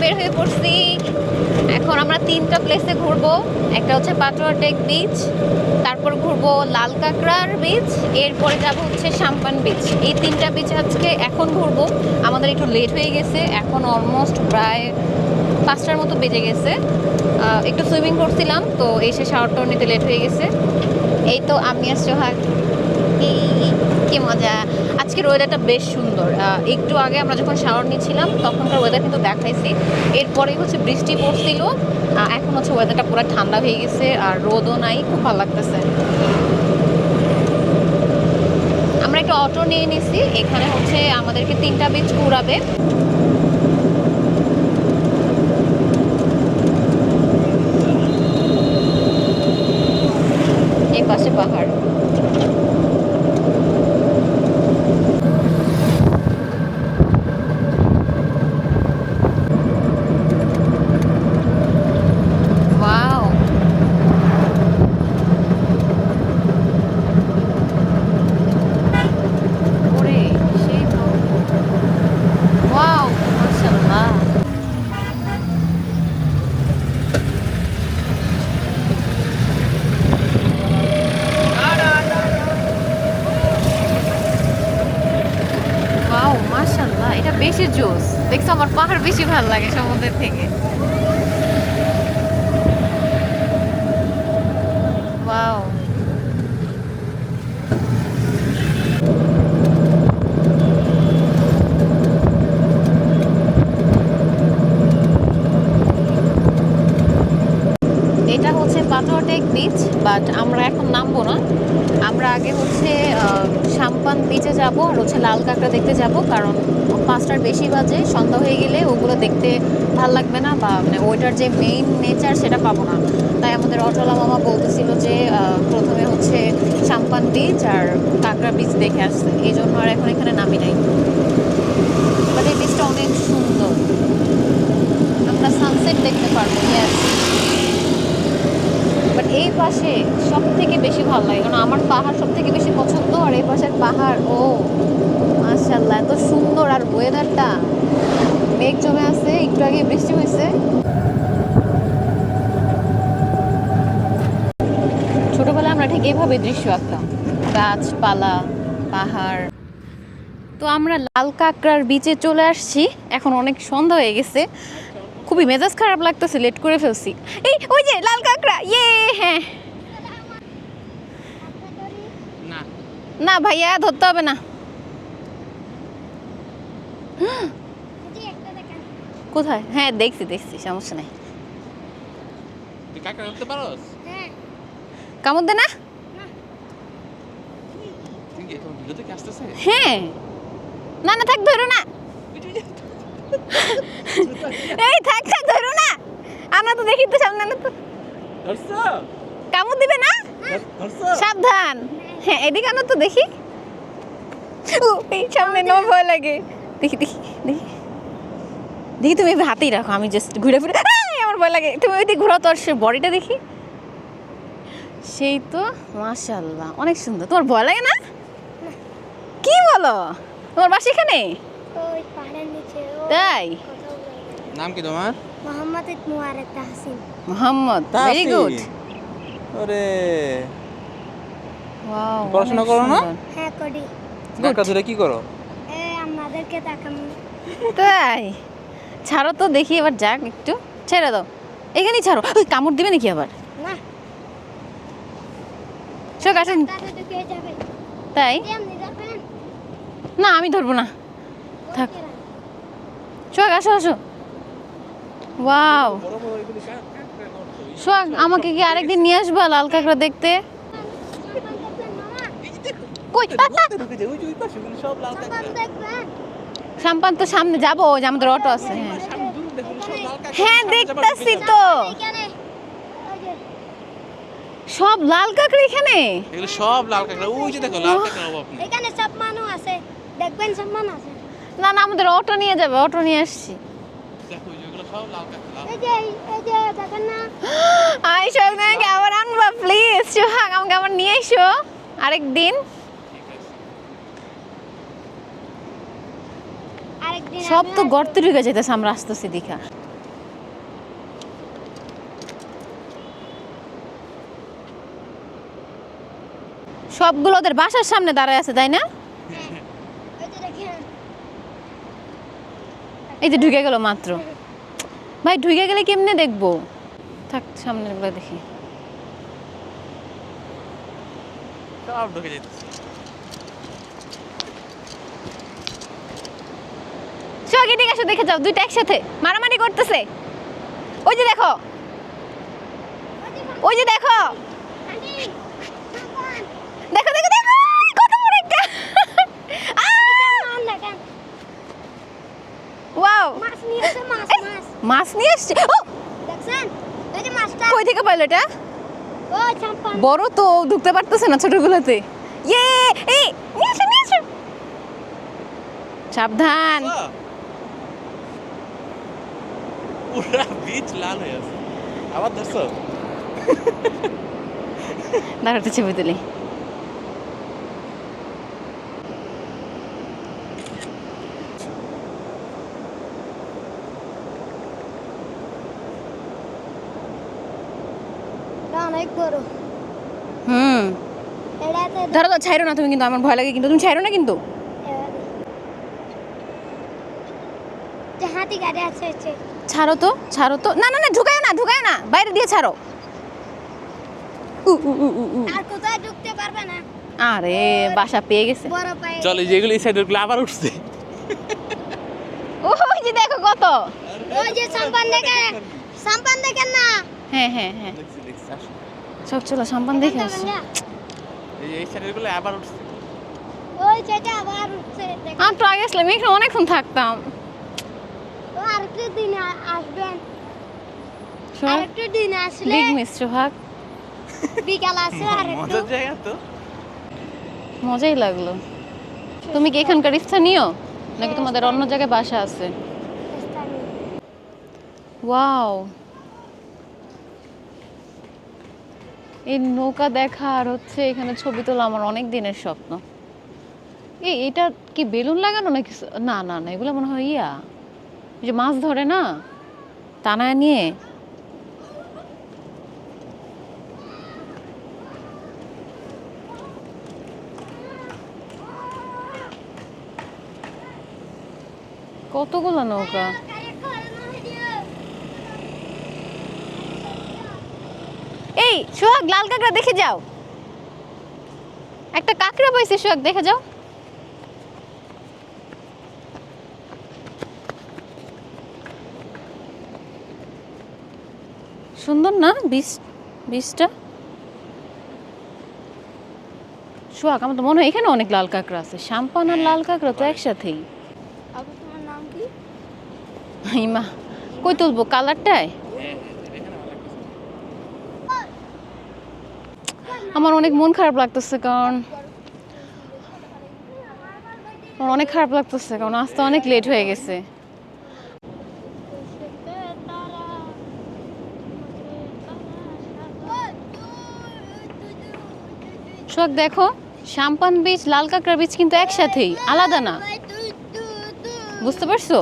বের হয়ে পড়ছি। এখন আমরা 3টা প্লেসে ঘুরবো। একটা হচ্ছে পাটোয়া টেক বিচ, তারপর ঘুরবো লাল কাঁকড়ার বিচ, এরপরে যাবো হচ্ছে সাম্পান বিচ। এই 3টা বিচ আজকে এখন ঘুরবো। আমাদের একটু লেট হয়ে গেছে, এখন অলমোস্ট প্রায় 5টার মতো বেজে গেছে। একটু সুইমিং করছিলাম তো এসে শাওয়ারটাও নিতে লেট হয়ে গেছে। এই তো আমি আর সোহাগ, কি মজা। আজকের ওয়েদারটা বেশ সুন্দর। একটু আগে আমরা যখন শাওয়ার নিচ্ছিলাম তখনকার ওয়েদার কিন্তু দেখাইছি। এরপরে হচ্ছে বৃষ্টি পড়ছিল, এখন হচ্ছে ওয়েদারটা পুরো ঠান্ডা হয়ে গেছে আর রোদও নাই, খুব ভালো লাগতেছে। আমরা একটা অটো নিয়ে নিছি, এখানে হচ্ছে আমাদেরকে 3টা বিচ ঘুরাবে। এই পাশে পাহাড়। ওয়াও, ওরে সেই তো। ওয়াও, মাশাআল্লাহ। ওয়াও, মাশাআল্লাহ, এটা বেশি জোস। দেখছো, আমার পাহাড় বেশি ভালো লাগে সমুদ্রের থেকে। ওয়াও, এটা হচ্ছে পাটোয়া টেক বিচ, বাট আমরা এখন নামবো না। আমরা আগে হচ্ছে সাম্পান বিচে যাব আর হচ্ছে লাল কাঁকড়া দেখতে যাব, কারণ 5টার বেশি বাজে, সন্ধ্যা হয়ে গেলে ওগুলো দেখতে ভাল লাগবে না, বা মানে ওইটার যে মেইন নেচার সেটা পাবো না। তাই আমাদের অটোলা মামা বলতেছিল যে প্রথমে হচ্ছে সাম্পান বিচ আর কাঁকড়া বিচ দেখে আসছে, এই জন্য আর এখন এখানে নামি নাই। বাট এই বিচটা অনেক সুন্দর, আমরা সানসেট দেখতে পারবো। ইয়েস, বাট এই পাশে সব থেকে বেশি ভালো লাগে, কারণ আমার পাহাড় সব থেকে বেশি পছন্দ। আর এই পাশের পাহাড়, ও মাশাআল্লাহ, এত সুন্দর। আর ওয়েদারটা, মেঘ জমে আছে, একটু আগে বৃষ্টি হয়েছে। ছোটবেলায় আমরা ঠিক এইভাবে দৃশ্য আঁকতাম, গাছপালা, পাহাড়। তো আমরা লাল কাঁকড়ার বিচে চলে আসছি, এখন অনেক সন্ধ্যা হয়ে গেছে, খুবই মেজাজ খারাপ লাগতেছে, লেট করে ফেলছি। এই ওই যে লাল কাঁকড়া, ইয়ে। হ্যাঁ, না ভাইয়া, ধরতে হবে না। কোথায়? হ্যাঁ, দেখছি দেখছি, সমস্যা নাই। তুই কাঁকড়া ধরতে পারোস? কামড় দে না। তুই কি এখন ভিডিও থেকে আসতেছে? হ্যাঁ, না না, থাক, ধরো না। এই থাক থাক, ধরো না। আমরা তো দেখি তো সামনে না তো। ধরছো? কামড় দিবে না, ধরছো? সাবধান। হ্যাঁ, এদিকে আনো তো দেখি। ও, এই সামনে নো, ভয় লাগে। দেখি দেখি দেখি দেখি, তুমি হাতেই রাখো, আমি জাস্ট ঘুরে ফিরে। আমার ভয় লাগে, তুমি ওই দিকে ঘোরাও, তোর সে বডিটা দেখি। সেই তো, মাশাআল্লাহ, অনেক সুন্দর। তোমার ভয় লাগে না? কি বলো, তোমার বাসা এখানে? ওই পাহাড়ের নিচে। তাই? নাম কি তোমার? মোহাম্মদ মুবারক তাহসিন। Mohammad, very good. ওরে, ওয়াও, পড়াশোনা করো না? হ্যাঁ করি। কাঁকড়া ধরে কি করো? আমাদেরকে তাকাম। তাই? ছাড়ো তো দেখি, এবার যাক, একটু ছেড়ে দাও, এখানেই ছাড়ো। ওই কামড় দিবে নাকি আবার? না, চোখ আসেন। তাতে তো কে যাবে? তাই? এমনি যাবেন? না, আমি ধরবো না, থাক। সোহাগ, আসো আসো। ওয়াও, বড় বড় এগুলি কাঁকড়া ধরছো? সোহাগ, আমাকে কি আরেকদিন নিয়ে আসবা লাল কাঁকড়া দেখতে? কই? ঢুকে যায়, ওই যে ওই পাশে ওগুলি সব লাল কাঁকড়া। দেখবেন? সাম্পান তো সামনে যাবো, ওই যে আমাদের অটো আছে। হ্যাঁ সামনে দূর দেখো, ওগুলি সব লাল কাঁকড়া। হ্যাঁ, সামনে যাবার দেখতাছি ঢুকে তো, এখানে ওই যে সব লাল কাঁকড়া এখানে। যায়। এগুলি সব লাল কাঁকড়া, ওই যে দেখো লাল কাঁকড়া অভাব নেই। এখানে সব মানুষ আছে, দেখবেন সব মানুষ আছে। না না, আমাদের অটো নিয়ে যাবে, অটো নিয়ে আসছি। দেখো ওই যে ওগুলো সব লাল কাঁকড়া। এই যে দেখেন না, আই সোহাগ, আমাকে আবার আনবা প্লিজ। সোহাগ, আমাকে আবার নিয়ে এসো আরেকদিন। ঠিক আছে। আরেকদিন সব তো আমিও গর্তে ঢুকে যেতেছে, আমরা আসতেছি দেখা। সবগুলো ওদের বাসার সামনে দাঁড়ায় আছে তাই না? ওই যে দেখেন এই যে ঢুকে গেল মাত্র। ভাই ঢুকে গেলে কেমনে দেখবো? থাক সামনের গুলো দেখি। সব ঢুকে যেতেছে। সোহাগ এদিকে আসো, দেখে যাও, দুইটা একসাথে মারামারি করতেছে। ওই যে দেখো, ওই যে দেখো, আন্টি সাবান দেখো দেখো দেখো, কত বড় একটা। সাবান দেখেন ওয়াও, মাছ নিয়ে এসে মাছ মাছ মাছ নিয়ে আসছে। ও দেখছেন এই যে মাছটা কই থেকে পাইলো এটা? ও সাবান বড় তো ঢুকতে পারতেছে না ছোটগুলোতে। ইয়ে এই নিয়ে আসো নিয়ে আসো, সাবধান। আহ! পুরা বীজ লাল হয়ে আছে। আবার ধরছো? দাঁড়াতে ছবি তুলি। অনেক বড় হুম, এটাতে ধরো তো, ছাইরো না তুমি কিন্তু, আমার ভয় লাগে কিন্তু, তুমি ছাইরো না কিন্তু। যে হাতি গাড়ি আছে আছে ছাড়ো তো, ছাড়ো তো, না না না, ঢুকায় না, ঢুকায় না, বাইরে দিয়ে ছাড়ো। উ উ উ উ উ। আর কোথায় ঢুকতে পারবে না আরে বাসা পেয়ে গেছে। বড় পায়ে চল এই যেগুলো এই সাইডের গুলো আবার উঠছে। ওই যে দেখো কত। ওই যে সাম্পান দেখেন না হ্যাঁ হ্যাঁ হ্যাঁ, দেখছি দেখছি আসো। সব চলো সাম্পান দেখে আসো। এই সাইডের গুলো আবার উঠছে। ওই যেটা আবার উঠছে দেখেন আর তো আগে আসলে আমি এখানে অনেকক্ষণ থাকতাম। ও আরেকটা দিন আসবেন শোনো, আরেকটা দিন আসলে বিগ মিস সোহাগ, বিকাল আসে আরেকটু মজার জায়গা তো। মজাই লাগলো। তুমি কি এখানকার স্থানীয় নাকি তোমাদের অন্য জায়গায় বাসা আছে? ওয়াও, এই নৌকা দেখা আর হচ্ছে এখানে ছবি তোলা আমার অনেক দিনের স্বপ্ন। এটা কি বেলুন লাগানো নাকি? না না না, এগুলো মনে হয় ইয়া, ওই যে মাছ ধরে না টানায় নিয়ে। কতগুলো নৌকা। এই সোহাগ, লাল কাঁকড়া দেখে যাও, একটা কাঁকড়া পাইছে সোহাগ, দেখে যাও। সুন্দর না বীজটা? সোহাগ, আমার তো মনে হয় এখানে অনেক লাল কাঁকড়া আছে। সাম্পান আর লাল কাঁকড়া তো একসাথেই। আপু তোমার নাম কি ইমা, কই তুলবো কালারটায়? হ্যাঁ এখানে ভালো লাগতেছে। আমার অনেক মন খারাপ লাগতেছে, কারণ আমার অনেক খারাপ লাগতেছে কারণ আসতে অনেক লেট হয়ে গেছে। সোহাগ দেখো, সাম্পান বীজ লাল কাঁকড়া বীজ কিন্তু একসাথেই, আলাদা না, বুঝতে পারছো?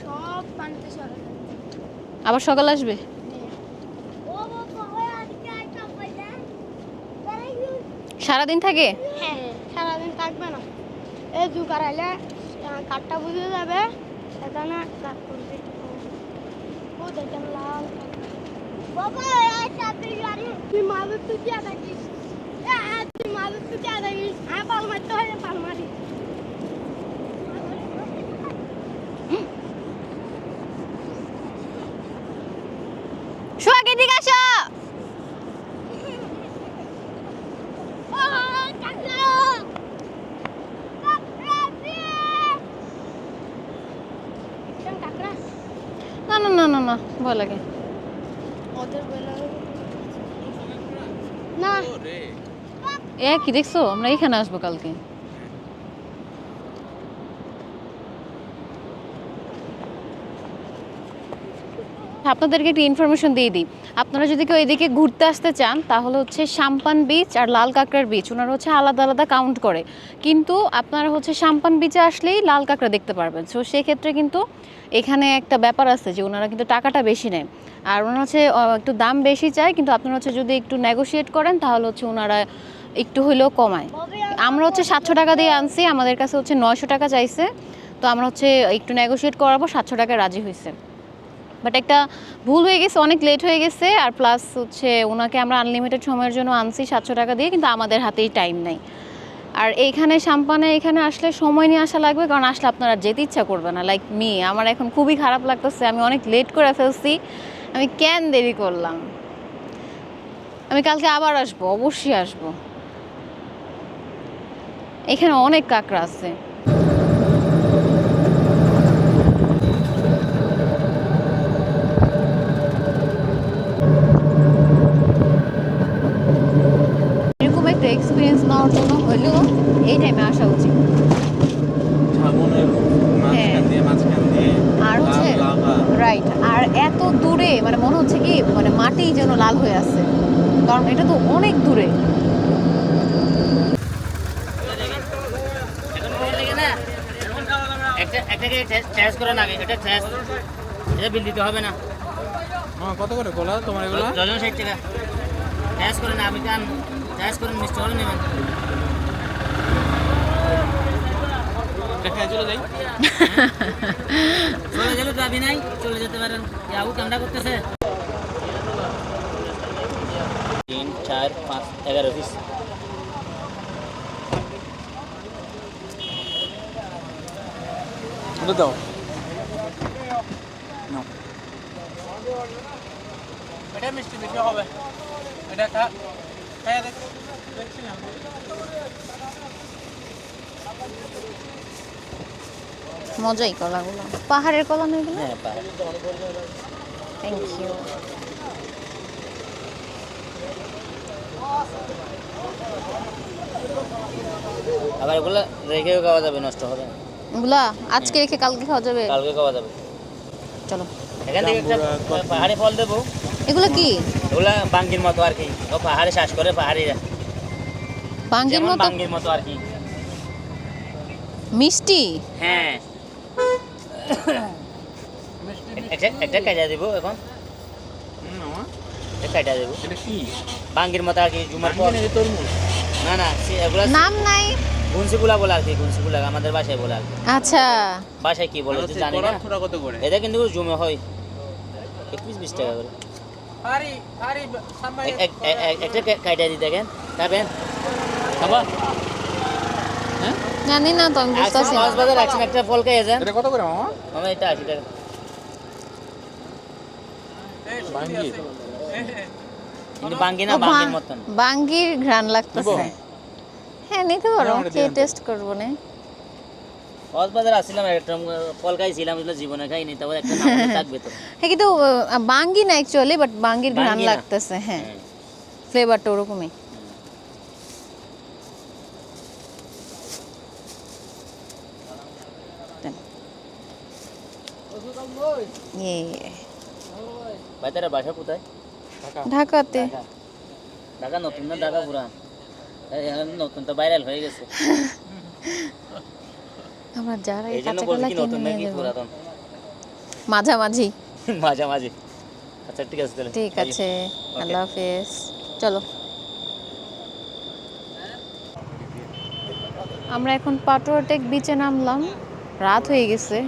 সব পানিতে চলে আবার সকাল আসবে। সারাদিন থাকে। হ্যাঁ সারাদিন থাকবে না এই জুকার আইলে কাঠটা বুঝে যাবে এখানে কাঠ করবে ও দেখেন লাল বাবা সাথে গাড়ি তুই মাঝে তুই যা থাকিস তুই মাঝে তুই যা থাকিস পাল মারতে হয় পাল মারি সোহাগ এদিকে আসো। না না না না না, ভয় লাগে। না ওরে কি দেখছো, আমরা এখানে আসবো কালকে। আপনাদেরকে একটু ইনফরমেশন দিয়ে দিই, আপনারা যদি কেউ এদিকে ঘুরতে আসতে চান তাহলে হচ্ছে সাম্পান বিচ আর লাল কাঁকড়ার বিচ ওনারা হচ্ছে আলাদা আলাদা কাউন্ট করে, কিন্তু আপনারা হচ্ছে সাম্পান বিচে আসলেই লাল কাঁকড়া দেখতে পারবেন। সো সেক্ষেত্রে কিন্তু এখানে একটা ব্যাপার আছে যে ওনারা কিন্তু টাকাটা বেশি নেয়, আর ওনারা হচ্ছে একটু দাম বেশি চায়, কিন্তু আপনারা হচ্ছে যদি একটু নেগোশিয়েট করেন তাহলে হচ্ছে ওনারা একটু হইলেও কমায়। আমরা হচ্ছে 700 টাকা দিয়ে আনছি, আমাদের কাছে হচ্ছে 900 টাকা চাইছে, তো আমরা হচ্ছে একটু নেগোশিয়েট করাবো, 700 টাকায় রাজি হয়েছে। বাট একটা ভুল হয়ে গেছে, অনেক লেট হয়ে গেছে, আর প্লাস হচ্ছে ওনাকে আমরা আনলিমিটেড সময়ের জন্য আনছি 700 টাকা দিয়ে, কিন্তু আমাদের হাতেই টাইম নেই। আর এইখানে সাম্পানে এখানে আসলে সময় নিয়ে আসা লাগবে, কারণ আসলে আপনারা যেতে ইচ্ছা করবে না, লাইক মি। আমার এখন খুবই খারাপ লাগতেছে, আমি অনেক লেট করে ফেলছি, আমি কেন দেরি করলাম। আমি কালকে আবার আসবো, অবশ্যই আসবো। এখানে অনেক কাঁকড়া আছে। এরকম একটা এক্সপিরিয়েন্স নেওয়ার জন্য হলেও এই টাইমে আসা উচিত। ঝামনের মাঝখান দিয়ে আর হচ্ছে রাইট, আর এত দূরে মানে মনে হচ্ছে কি মানে মাটি যেন লাল হয়ে আছে, কারণ এটা তো অনেক দূরে। বিল দিতে হবে না। কত করে গোলা তোমার এগুলো? ডজন 60 টাকা। ট্যাক্স করে না, আপনি কান ট্যাক্স করে মিষ্টি করে নেবেন। চলে যাই। চলে গেলে তো আপনি নাই, চলে যেতে পারেন। ইয়াহু কামটা করতেছে 3 4 5 11 পিস। দাও। এটা মিষ্টি বেশি হবে, এটা খাইয়া দেখছিলাম। মজাই কলাগুলো, পাহাড়ের কলা না এগুলো? হ্যাঁ, পাহাড়। Thank you. আবার এগুলো রেখেও খাওয়া যাবে, নষ্ট হবে না। এগুলা আজকে রেখে কালকে খাওয়া যাবে? কালকে খাওয়া যাবে। চলো, এখান থেকে একটা পাহাড়ি ফল দেবো। এগুলো কি? এগুলা বাঙ্গির মতো আর কি, ও পাহাড়ে শ্বাস করে পাহাড়িরা। বাঙ্গির যেমন মতো? বাঙ্গির মতো আর কি। মিষ্টি? হ্যাঁ, একটা কাটা দেবো এখন, একটা কাটা দেবো। এটা কি? বাঙ্গির মতো আর কি, জুমার পর। তরমুজ? না না, এগুলা নাম নাই? গুনসিগুলা বলে আর কি, গুনসিগুলা আমাদের বাসায় বলে আর কি। আচ্ছা, বাসায় কি বলে জানি না। কত করে? এটা কিন্তু জুমে হয় 21-20 টাকা করে। একটা কাটা দিই দেখেন, খাবেন? খাবা? জানি না তো, আমি বুঝতেছি না। কক্সবাজার রাখছেন, একটা ফল খেয়ে যান। এটা কত করে মামা? মামা এটা 80 টাকা। বাঙ্গি? কিন্তু বাঙ্গি না, ও, বাঙ্গির মতন। বাঙ্গির ঘ্রাণ লাগতেছে। হ্যাঁ। হ্যাঁ, নিতে পারো, আমরা কে দিয়ে টেস্ট করবো না? কক্সবাজার আসছিলাম, একটা ফল খাইছিলাম, জীবনে খাইনি, তারপর একটা নাম মনে থাকবে তো। হ্যাঁ, কিন্তু বাঙ্গি না অ্যাকচুয়ালি, বাট বাঙ্গির ঘ্রাণ বাঙ্গি না। লাগতেছে। হ্যাঁ, হ্যাঁ। ফ্লেভারটা ওরকমই। ইয়ে, ভাই তারা বাসা কোথায়? ঢাকাতে। ঢাকা। ঢাকা নতুন না ঢাকা পুরান? এখন নতুন তো ভাইরাল হয়ে গেছে। আমরা যারা এই জন্য কাঁচা বলছি কলা কি কিনে নতুন নিয়ে নাকি যাবো পুরাতন? মাঝামাঝি। মাঝামাঝি। আচ্ছা ঠিক আছে তাহলে। ঠিক আছে, Okay. আল্লাহ হাফেজ। চলো, আমরা এখন পাটুয়াটেক বিচে নামলাম, রাত হয়ে গেছে।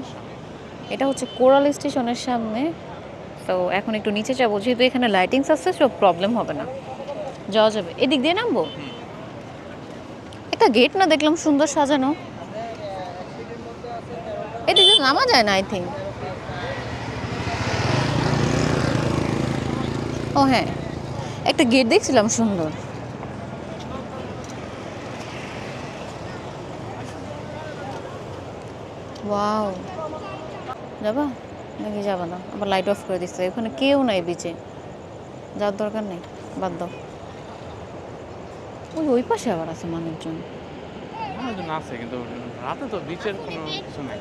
এটা হচ্ছে কোরাল স্টেশনের সামনে, তো এখন একটু নিচে যাবো, যেহেতু এখানে লাইটিংস আছে, সব প্রবলেম হবে না, যাওয়া যাবে। এদিক দিয়ে নামবো। একটা গেট না দেখলাম সুন্দর সাজানো, এদিক দিয়ে নামা যায় না আই থিঙ্ক। ও হ্যাঁ, একটা গেট দেখছিলাম সুন্দর। ওয়াও, যাবা নাকি যাবা না? আবার লাইট অফ করে দিচ্ছে, ওখানে কেউ নাই বিচে, যাওয়ার দরকার নেই, বাদ দাও। ওই পাশে আবার আছে মানুষজন। আছে কিন্তু রাতে তো বিচের কোনো কিছু নাই।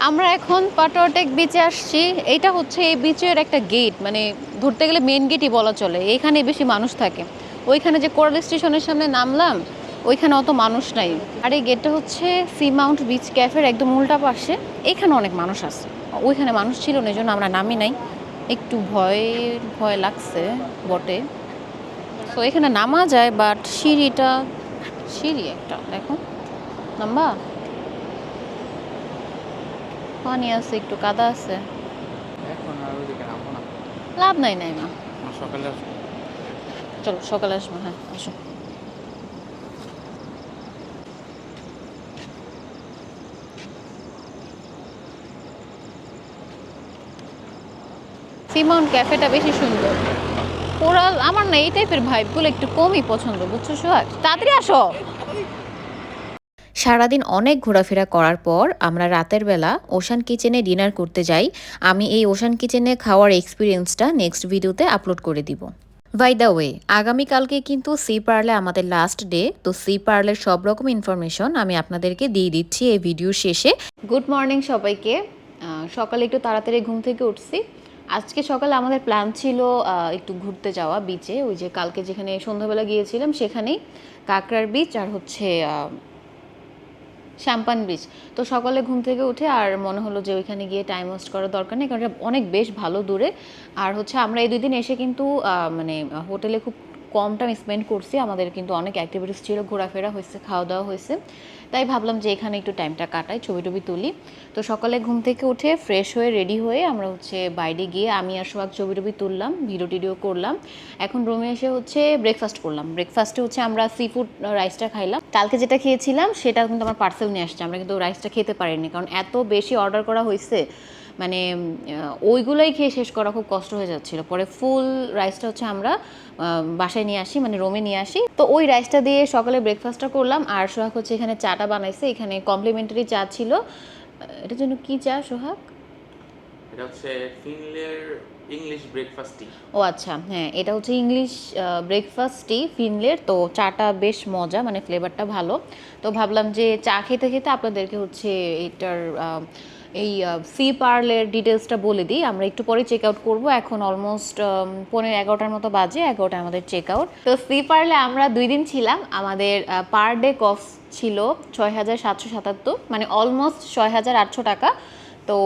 আমরা এখন পাটুয়াটেক বিচে আসছি। এইটা হচ্ছে এই বিচের একটা গেট, মানে ধরতে গেলে মেন গেটই বলা চলে। এইখানে বেশি মানুষ থাকে। ওইখানে যে কোরাল স্টেশনের সামনে নামলাম, ওইখানে অত মানুষ নাই। আর এই গেটটা হচ্ছে সি মাউন্ট বিচ ক্যাফের একদম উল্টা পাশে। এখানে অনেক মানুষ আছে, ওইখানে মানুষ ছিল না, এই জন্য আমরা নামি নাই। একটু ভয় ভয় লাগছে বটে। তো এখানে নামা যায়, বাট সিঁড়ি একটা দেখো নাম্বা পানি আছে, একটু কাদা আছে, এখন আর ওইদিকে নামবো না, লাভ নাই নাই মা। সকালে আসবো। চলো সকালে আসবো, হ্যাঁ আসো। সি মাউন্ট ক্যাফেটা বেশি সুন্দর। কোরাল আমার না এই টাইপের ভাইবগুলো একটু কমই পছন্দ, বুঝছো সোহাগ, তাড়াতাড়ি আসো। সারাদিন অনেক ঘোরাফেরা করার পর আমরা রাতের বেলা ওশান কিচেনে ডিনার করতে যাই। আমি এই ওশান কিচেনে খাওয়ার এক্সপিরিয়েন্সটা নেক্সট ভিডিওতে আপলোড করে দিব। বাই দ্য ওয়ে, আগামীকালকে কিন্তু সি পার্লে আমাদের লাস্ট ডে, তো সি পার্লের সব রকম ইনফরমেশন আমি আপনাদেরকে দিয়ে দিচ্ছি এই ভিডিওর শেষে। গুড মর্নিং সবাইকে। সকালে একটু তাড়াতাড়ি ঘুম থেকে উঠছি। আজকে সকালে আমাদের প্ল্যান ছিল একটু ঘুরতে যাওয়া বিচে, ওই যে কালকে যেখানে সন্ধ্যাবেলা গিয়েছিলাম সেখানেই, কাকরার বিচ আর হচ্ছে শ্যাম্পান বিচ। তো সকালে ঘুম থেকে উঠে আর মনে হলো যে ওইখানে গিয়ে টাইম ওয়েস্ট করার দরকার নেই, কারণ এটা অনেক বেশ ভালো দূরে। আর হচ্ছে আমরা এই 2 দিন এসে কিন্তু মানে হোটেলে খুব কম টাইম স্পেন্ড করছি, আমাদের কিন্তু অনেক অ্যাক্টিভিটিস ছিল, ঘোরাফেরা হয়েছে, খাওয়া দাওয়া হয়েছে, তাই ভাবলাম যে এখানে একটু টাইমটা কাটাই, ছবি টবি তুলি। তো সকালে ঘুম থেকে উঠে ফ্রেশ হয়ে রেডি হয়ে আমরা হচ্ছে বাইরে গিয়ে আমি আর সোহাগ ছবি টবি তুললাম, ভিডিও টিডিও করলাম। এখন রুমে এসে হচ্ছে ব্রেকফাস্ট করলাম। ব্রেকফাস্টে হচ্ছে আমরা সি ফুড রাইসটা খাইলাম। কালকে যেটা খেয়েছিলাম সেটা কিন্তু আমার পার্সেল নিয়ে আসছে, আমরা কিন্তু রাইসটা খেতে পারিনি, কারণ এত বেশি অর্ডার করা হয়েছে, মানে ওইগুলোই খেয়ে শেষ করা খুব কষ্ট হয়ে যাচ্ছিলো। পরে ফুল রাইসটা হচ্ছে আমরা বাসায় নিয়ে আসি, মানে রুমে নিয়ে আসি। তো ওই রাইসটা দিয়ে সকালে ব্রেকফাস্টটা করলাম। আর সোহাগ হচ্ছে এখানে চাটা বানাইছে, এখানে কমপ্লিমেন্টারি চা ছিল। এটার জন্য কি চা সোহাগ? এটা হচ্ছে ফিনলের ইংলিশ ব্রেকফাস্ট টি। ও আচ্ছা, হ্যাঁ এটা হচ্ছে ইংলিশ ব্রেকফাস্ট টি ফিনলের। তো চাটা বেশ মজা, মানে ফ্লেভারটা ভালো। তো ভাবলাম যে চা খেতে খেতে আপনাদেরকে হচ্ছে এটার এই সি পার্লের ডিটেলসটা বলে দিই। আমরা একটু পরে চেক আউট করবো, এখন অলমোস্ট 11:15 মতো বাজে, 11টা আমাদের চেক আউট। তো সি পার্লে আমরা 2 দিন ছিলাম। আমাদের পার ডে কস্ট ছিল 6,777, মানে অলমোস্ট 6,800 টাকা। তো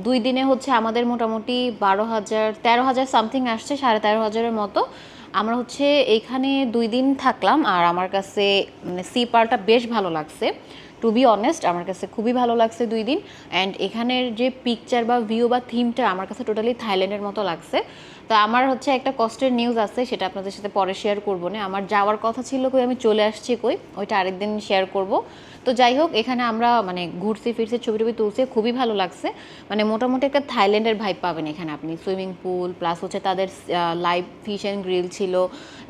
2 দিনে হচ্ছে আমাদের মোটামুটি 13,000 সামথিং আসছে, 13,500-এর মতো। আমরা হচ্ছে এইখানে 2 দিন থাকলাম, আর আমার কাছে মানে সি পার্কটা বেশ ভালো লাগছে, টু বি অনেস্ট আমার কাছে খুবই ভালো লাগছে 2 দিন। অ্যান্ড এখানের যে পিকচার বা ভিউ বা থিমটা আমার কাছে টোটালি থাইল্যান্ডের মতো লাগছে। তো আমার হচ্ছে একটা কষ্টের নিউজ আছে, সেটা আপনাদের সাথে পরে শেয়ার করবো না। আমার যাওয়ার কথা ছিল কই, আমি চলে আসছি কই, ওইটা আরেকদিন শেয়ার করব। তো যাই হোক, এখানে আমরা মানে ঘুরছি ফিরছি, ছবি টবি তুলছি, খুবই ভালো লাগছে। মানে মোটামুটি একটা থাইল্যান্ডের ভাইব পাবেন এখানে আপনি। সুইমিং পুল প্লাস হচ্ছে তাদের লাইভ ফিশ অ্যান্ড গ্রিল ছিল,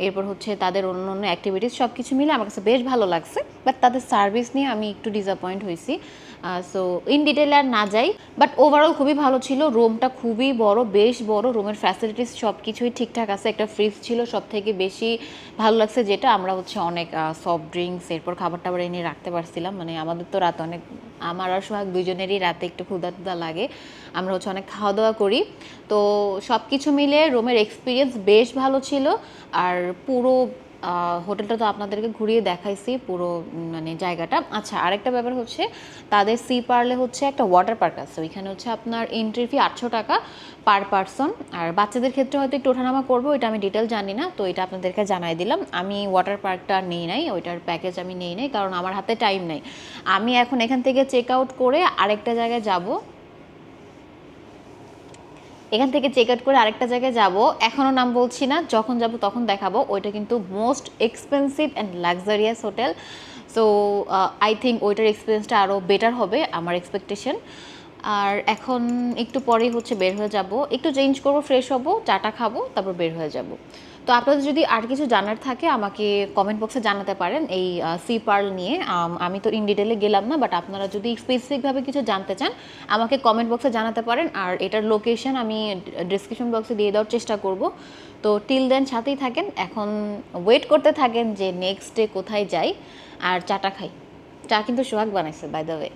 এরপর হচ্ছে তাদের অন্য অন্য অ্যাক্টিভিটিস, সব কিছু মিলে আমার কাছে বেশ ভালো লাগছে। বাট তাদের সার্ভিস নিয়ে আমি একটু ডিসঅ্যাপয়েন্ট হয়েছি। সো ইন ডিটেলে আর না যাই, বাট ওভারঅল খুবই ভালো ছিল। রুমটা খুবই বড়, বেশ বড়, রুমের ফ্যাসিলিটিস সব কিছুই ঠিকঠাক আছে। একটা ফ্রিজ ছিল, সব থেকে বেশি ভালো লাগছে যেটা, আমরা হচ্ছে অনেক সফট ড্রিঙ্কস এরপর খাবার টাবার এনে রাখতে পারছিলাম। মানে আমাদের তো রাতে অনেক, আমার আর সোহাগ দুজনেরই রাতে একটু ক্ষুধা টুধা লাগে, আমরা হচ্ছে অনেক খাওয়া দাওয়া করি। তো সব কিছু মিলে রুমের এক্সপিরিয়েন্স বেশ ভালো ছিল। আর পুরো হোটেলটা তো আপনাদেরকে ঘুরিয়ে দেখাইছি পুরো মানে জায়গাটা। আচ্ছা, আরেকটা ব্যাপার হচ্ছে তাদের সি পার্লে হচ্ছে একটা ওয়াটার পার্ক আছে, ওইখানে হচ্ছে আপনার এন্ট্রি ফি 800 টাকা পার পারসন। আর বাচ্চাদের ক্ষেত্রে হয়তো একটু ওঠানামা করবো, এটা আমি ডিটেল জানি না, তো এটা আপনাদেরকে জানাই দিলাম। আমি ওয়াটার পার্কটা নেই নাই, ওইটার প্যাকেজ আমি নেই নাই, কারণ আমার হাতে টাইম নেই। আমি এখন এখান থেকে চেক আউট করে আরেকটা জায়গায় যাব, এখান থেকে চেক আউট করে আরেকটা জায়গায় যাব, এখনও নাম বলছি না, যখন যাব তখন দেখাবো। ওইটা কিন্তু most expensive and luxurious hotel. So I think ওইটার এক্সপিরিয়েন্সটা আরও বেটার হবে আমার এক্সপেকটেশন। আর এখন একটু পরেই হচ্ছে বের হয়ে যাব, একটু চেঞ্জ করবো, ফ্রেশ হব, চাটা খাবো, তারপর বের হয়ে যাব। তো আপনাদের যদি আর কিছু জানার থাকে আমাকে কমেন্ট বক্সে জানাতে পারেন এই সি পার্ল নিয়ে। আমি তো ইন ডিটেলে গেলাম না, বাট আপনারা যদি স্পেসিফিকভাবে কিছু জানতে চান আমাকে কমেন্ট বক্সে জানাতে পারেন। আর এটার লোকেশন আমি ডিসক্রিপশন বক্সে দিয়ে দেওয়ার চেষ্টা করব। তো টিল দেন সাথেই থাকেন, এখন ওয়েট করতে থাকেন যে নেক্সট ডে কোথায় যাই আর চাটা খাই। চা কিন্তু সোহাগ বানাইছে বাই দ্য ওয়ে।